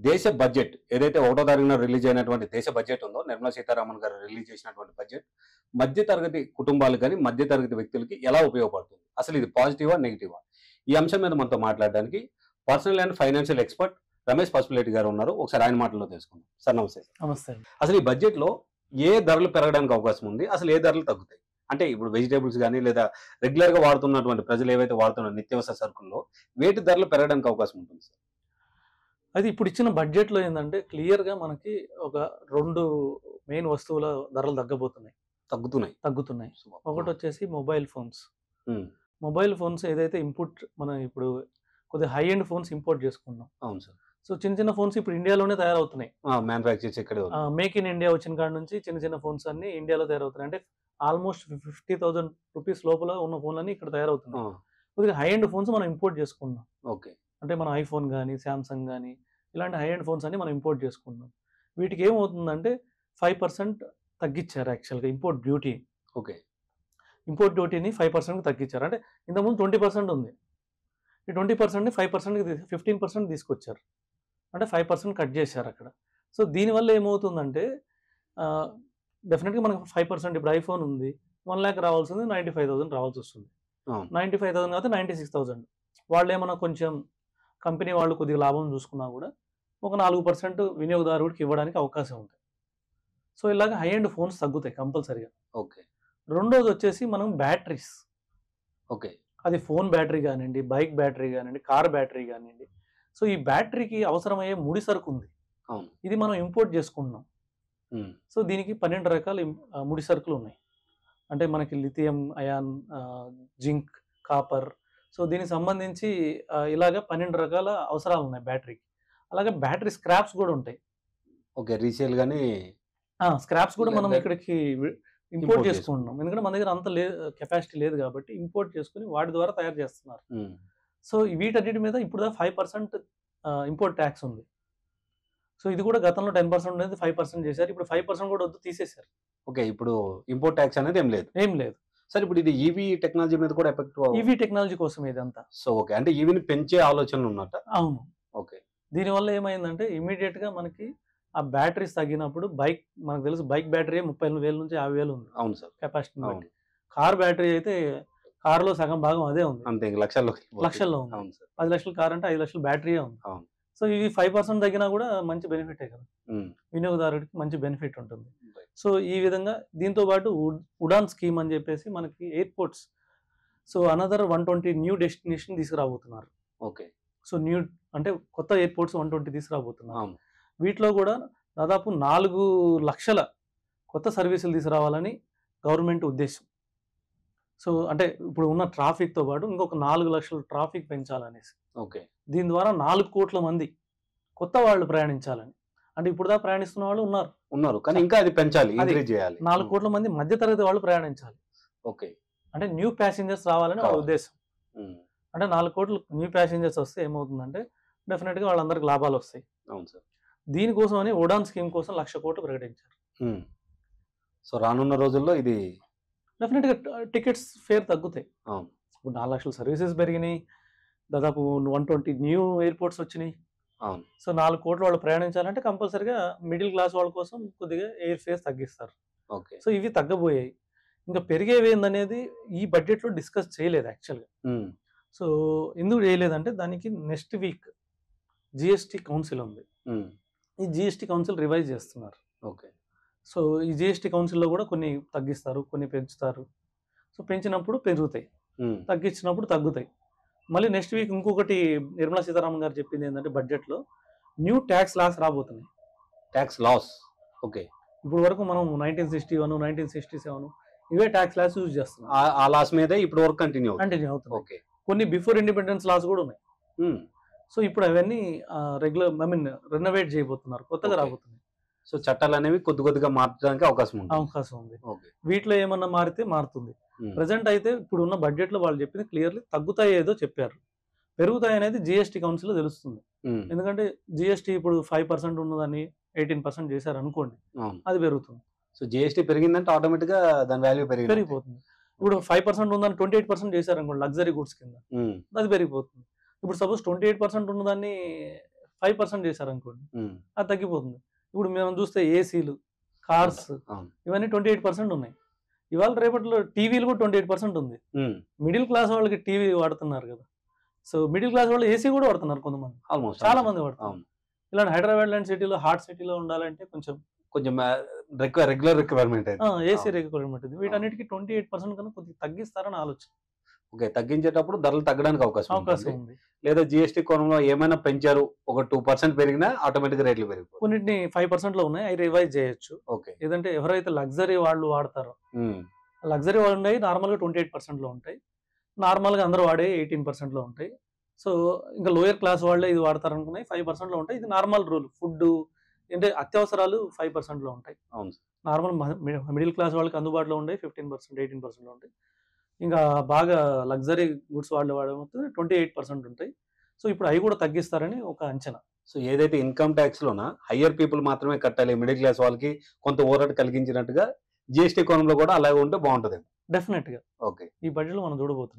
దేశ బడ్జెట్ ఏదైతే 1వ తారీఖున రిలీజ్ అయినటువంటి దేశ బడ్జెట్ ఉందో, నిర్మలా సీతారామన్ గారు రిలీజ్ చేసినటువంటి బడ్జెట్ మధ్య తరగతి కుటుంబాలు కానీ మధ్య తరగతి వ్యక్తులకి ఎలా ఉపయోగపడుతుంది, అసలు ఇది పాజిటివా నెగిటివా, ఈ అంశం మీద మనతో మాట్లాడడానికి personal and financial expert Ramesh Pasupuleti గారు ఉన్నారు. ఒకసారి ఆయన మాటల్లో తెలుసుకుందాం. సార్ నమస్తే. నమస్తే. అసలు ఈ బడ్జెట్ లో ఏ ధరలు పెరగడానికి అవకాశం ఉంది, అసలు ఏ ధరలు తగ్గుతాయి? అంటే ఇప్పుడు వెజిటేబుల్స్ కానీ లేదా రెగ్యులర్ గా వాడుతున్నటువంటి ప్రజలు ఏవైతే వాడుతున్న నిత్యావసర సరుకుల్లో వేటి ధరలు పెరగడానికి అవకాశం ఉంటుంది సార్? అది ఇప్పుడు ఇచ్చిన బడ్జెట్ లో ఏంటంటే క్లియర్ గా మనకి ఒక 2 మెయిన్ వస్తువుల ధరలు తగ్గుతున్నాయి. ఒకటి వచ్చేసి మొబైల్ ఫోన్స్. మొబైల్ ఫోన్స్ ఏదైతే మనం ఇప్పుడు కొద్దిగా హై ఎండ్ ఫోన్స్ ఇంపోర్ట్ చేసుకున్నాం. అవును సార్. సో చిన్న ఫోన్స్ ఇప్పుడు ఇండియాలోనే తయారవుతున్నాయి. మ్యానుఫ్యాక్చర్స్ ఇక్కడ మేక్ ఇన్ ఇండియా వచ్చిన కాడ నుంచి చిన్న ఫోన్స్ అన్ని ఇండియాలో తయారవుతున్నాయి. అంటే ఆల్మోస్ట్ 50,000 రూపీస్ లోపల ఉన్న ఫోన్లన్నీ ఇక్కడ తయారవుతున్నాయి. కొద్దిగా హై ఎండ్ ఫోన్స్ మనం ఇంపోర్ట్ చేసుకున్నాం. ఓకే. అంటే మనం ఐఫోన్ కానీ శాంసంగ్ కానీ ఇలాంటి హై ఎండ్ ఫోన్స్ అన్ని మనం ఇంపోర్ట్ చేసుకున్నాం. వీటికి ఏమవుతుందంటే 5% తగ్గించారు యాక్చువల్గా ఇంపోర్ట్ డ్యూటీ. ఓకే. ఇంపోర్ట్ డ్యూటీని 5% తగ్గించారు. అంటే ఇంతకుముందు 20% ఉంది. ఈ 20%ని 5%కి 15% తీసుకొచ్చారు. అంటే 5% కట్ చేశారు అక్కడ. సో దీనివల్ల ఏమవుతుందంటే డెఫినెట్గా మనకు 5% ఇప్పుడు ఐఫోన్ ఉంది, 1 lakh రావాల్సింది 95,000 రావాల్సి వస్తుంది. 95,000 కాకపోతే 96,000. వాళ్ళు ఏమన్నా కొంచెం కంపెనీ వాళ్ళు కొద్దిగా లాభం చూసుకున్నా కూడా ఒక 4% వినియోగదారుడికి ఇవ్వడానికి అవకాశం ఉంది. సో ఇలాగ హై ఎండ్ ఫోన్స్ తగ్గుతాయి కంపల్సరీగా. ఓకే. రెండోది వచ్చేసి మనం బ్యాటరీస్. ఓకే. అది ఫోన్ బ్యాటరీ కానివ్వండి, బైక్ బ్యాటరీ కానివ్వండి, కార్ బ్యాటరీ కానివ్వండి. సో ఈ బ్యాటరీకి అవసరమయ్యే ముడి సరుకు ఉంది. ఇది మనం ఇంపోర్ట్ చేసుకుంటున్నాం. సో దీనికి 12 రకాల ముడి సరుకులు ఉన్నాయి. అంటే మనకి lithium ion, zinc, copper. So దీనికి సంబంధించి ఇలాగ 12 రకాల అవసరాలు ఉన్నాయి బ్యాటరీకి. అలాగే బ్యాటరీ స్క్రాప్స్ కూడా ఉంటాయి. ఓకే. రీసేల్ కానీ స్క్రాప్స్ కూడా మనం ఇక్కడికి ఇంపోర్ట్ చేసుకుంటున్నాం. ఎందుకంటే మన దగ్గర అంత కెపాసిటీ లేదు కాబట్టి ఇంపోర్ట్ చేసుకుని వాటి ద్వారా తయారు చేస్తున్నారు. సో వీటన్నిటి మీద ఇప్పుడు 5% ఇంపోర్ట్ ట్యాక్స్ ఉంది. సో ఇది కూడా గతంలో 10% అనేది 5% చేశారు. ఇప్పుడు 5% కూడా వద్దు తీసేశారు. ఓకే. ఇప్పుడు ఇంపోర్ట్ ట్యాక్స్ అనేది ఏం లేదు సార్. ఇప్పుడు ఇది ఈవీ టెక్నాలజీ మీద కూడా ఎఫెక్ట్. ఈవీ టెక్నాలజీ కోసం ఇదంతా. So okay. అంటే ఈవీని పెంచే ఆలోచనలు ఉన్నట్ట? అవును. ఓకే. దీనివల్ల ఏమైందంటే ఇమీడియట్ గా మనకి ఆ బ్యాటరీస్ తగ్గినప్పుడు మనకు తెలుసు బైక్ బ్యాటరీ 30,000 నుంచి 50,000 ఉంది. అవును సార్. కెపాసిటీ. కార్ బ్యాటరీ అయితే కారులో సగం భాగం అదే ఉంది. అంతే, లక్షల్లో ఉంది. 10 లక్షల కార్ అంటే 5 లక్షల బ్యాటరీయే ఉంది. సో ఇవి 5% తగ్గినా కూడా మంచి బెనిఫిటే కదా, వినియోగదారుడికి మంచి బెనిఫిట్ ఉంటుంది. సో ఈ విధంగా దీంతో పాటు ఉడాన్ స్కీమ్ అని చెప్పేసి మనకి airports, so another 120 new destination తీసుకురాబోతున్నారు. ఓకే. సో న్యూ అంటే కొత్త ఎయిర్పోర్ట్స్ 120 తీసుకురాబోతున్నారు. వీటిలో కూడా దాదాపు 4 లక్షల కొత్త సర్వీసులు తీసుకురావాలని గవర్నమెంట్ ఉద్దేశం. సో అంటే ఇప్పుడు ఉన్న ట్రాఫిక్తో పాటు ఇంకొక 4 లక్షల ట్రాఫిక్ పెంచాలనేసి. ఓకే. దీని ద్వారా 4 కోట్ల మంది కొత్త వాళ్ళు ప్రయాణించాలని. అంటే ఇప్పుడు దాకా ప్రయాణిస్తున్న వాళ్ళు ఉన్నారు కానీ ఇంకా అది పెంచాలి, ఇంక్రీజ్ చేయాలి. 4 కోట్ల మంది మధ్యతరగతి వాళ్ళు ప్రయాణించాలి. ఓకే. అంటే న్యూ ప్యాసింజర్స్ రావాలని వాళ్ళ ఉద్దేశం. అంటే 4 కోట్ల న్యూ ప్యాసింజర్స్ వస్తే ఏమవుతుందంటే డెఫినెట్గా వాళ్ళందరికి లాభాలు వస్తాయి. అవును సార్. దీనికోసం అని ఉడాన్ స్కీమ్ కోసం 1,00,000 కోట్లు ప్రకటించారు. సో రానున్న రోజుల్లో ఇది డెఫినెట్గా టికెట్స్ ఫేర్ తగ్గుతాయి. ఇప్పుడు 4 లక్షల సర్వీసెస్ పెరిగినాయి, దాదాపు 120 న్యూ ఎయిర్పోర్ట్స్ వచ్చినాయి. సో 4 కోట్ల వాళ్ళు ప్రయాణించాలంటే కంపల్సరిగా మిడిల్ క్లాస్ వాళ్ళ కోసం కొద్దిగా ఎయిర్ ఫేర్స్ తగ్గిస్తారు. ఓకే. సో ఇవి తగ్గబోయాయి. ఇంకా పెరిగేవి ఏందనేది ఈ బడ్జెట్లో డిస్కస్ చేయలేదు యాక్చువల్గా. సో ఎందుకు చేయలేదంటే దానికి నెక్స్ట్ వీక్ జిఎస్టీ కౌన్సిల్ ఉంది. ఈ జిఎస్టీ కౌన్సిల్ రివైజ్ చేస్తున్నారు. ఓకే. సో ఈ జిఎస్టీ కౌన్సిల్లో కూడా కొన్ని తగ్గిస్తారు, కొన్ని పెంచుతారు. సో పెంచినప్పుడు పెరుగుతాయి, తగ్గించినప్పుడు తగ్గుతాయి. మళ్ళీ నెక్స్ట్ వీక్ ఇంకొకటి నిర్మలా సీతారామన్ గారు చెప్పింది ఏంటంటే బడ్జెట్లో న్యూ ట్యాక్స్ లాస్ రాబోతున్నాయి. Tax loss. ఓకే. ఇప్పుడు వరకు మనం 1961, 1967 ఇవే ట్యాక్స్ లాస్ యూజ్ చేస్తున్నాం. ఆ లాస్ మీద ఇప్పుడు వరకు కంటిన్యూ అవుతుంది. ఓకే. కొన్ని బిఫోర్ ఇండిపెండెన్స్ లాస్ కూడా ఉన్నాయి. సో ఇప్పుడు అవన్నీ రెనోవేట్ చేయబోతున్నారు, కొత్తగా రాబోతున్నాయి. సో చట్టాలు అనేవి కొద్దిగా మార్చడానికి అవకాశం ఉంది. వీటిలో ఏమన్నా మారితే మారుతుంది. ప్రజెంట్ అయితే ఇప్పుడు ఉన్న బడ్జెట్ లో వాళ్ళు చెప్పింది క్లియర్లీ తగ్గుతాయి ఏదో చెప్పారు, పెరుగుతాయి అనేది జిఎస్టీ కౌన్సిల్ లో తెలుస్తుంది. ఎందుకంటే జిఎస్టీ ఇప్పుడు 5% ఉన్నదని 18% చేశారు అనుకోండి, అది పెరుగుతుంది. సో జిఎస్టీ పెరిగిందంటే ఆటోమేటిక్ గా దాని వాల్యూ పెరిగిపోతుంది. ఇప్పుడు 5% ఉందని 28% చేశారు అనుకోండి లగ్జరీ గుడ్స్ కింద, అది పెరిగిపోతుంది. ఇప్పుడు సపోజ్ 28% ఉన్నదాన్ని 5% చేశారనుకోండి, ఉమ్, అది తగ్గిపోతుంది. ఇప్పుడు మనం చూస్తే ఏసీలు, కార్స్ అవును. ఇవన్నీ 28% ఉన్నాయి. ఇవాళ రేపట్లో టీవీలు కూడా 28% ఉంది. ఉమ్, మిడిల్ క్లాస్ వాళ్ళకి టీవీ వాడుతున్నారు కదా. సో మిడిల్ క్లాస్ వాళ్ళు ఏసీ కూడా వాడుతున్నారు కొంతమంది, ఆల్మోస్ట్ చాలా మంది వాడుతున్నారు. అవును. ఇలాంటి హైదరాబాద్ లాంటి సిటీలో, హాట్ సిటీలో ఉండాలంటే కొంచెం కొంచెం రెగ్యులర్ రిక్వైర్మెంట్ అయితే ఏసీ రిక్వైర్మెంట్ ఉంది. వీటన్నిటికీ 28% కన్నా కొద్దిగా తగ్గిస్తారని ఆలోచన ఓకే. తగ్గించేటప్పుడు ధరలు తగ్గడానికి అవకాశం అవకాశం ఉంటుంది. ఉంది. లేదా జిఎస్టీ కోణంలో ఏమైనా పెంచారు, ఒక 2% పెరిగినా ఆటోమేటిక్ రేట్లు పెరిగిపోతాయి. కొన్నిటిని 5% లో ఉన్నాయి, అవి రివైజ్ చేయొచ్చు. ఓకే. ఏదంటే ఎవరైతే లగ్జరీ వాళ్ళు వాడతారో, ఉమ్, లగ్జరీ వాళ్ళు ఉన్నాయి నార్మల్గా 28% లో ఉంటాయి, నార్మల్గా అందరూ వాడే 18% లో ఉంటాయి. సో ఇంకా లోయర్ క్లాస్ వాళ్ళే ఇది వాడతారు అనుకున్నాయి 5% లో ఉంటాయి. ఇది నార్మల్ రూల్. ఫుడ్ అంటే అత్యవసరాలు 5% లో ఉంటాయి. అవును. నార్మల్ మిడిల్ క్లాస్ వాళ్ళకి అందుబాటులో ఉండే 15%, 18% లో ఉంటాయి. ఇంకా బాగా లగ్జరీ గుడ్స్ వాళ్ళు వాడే మొత్తం 28% ఉంటాయి. సో ఇప్పుడు అవి కూడా తగ్గిస్తారని ఒక అంచనా. సో ఏదైతే ఇన్కమ్ ట్యాక్స్ లోన హయ్యర్ పీపుల్ మాత్రమే కట్టాలి, మిడిల్ క్లాస్ వాళ్ళకి కొంత ఊరట కలిగించినట్టుగా జిఎస్టీ కోణంలో కూడా అలాగే ఉంటే బాగుంటది. డెఫినెట్ గా ఓకే. ఈ బడ్జెట్ లో మనం చూడబోతున్నాం.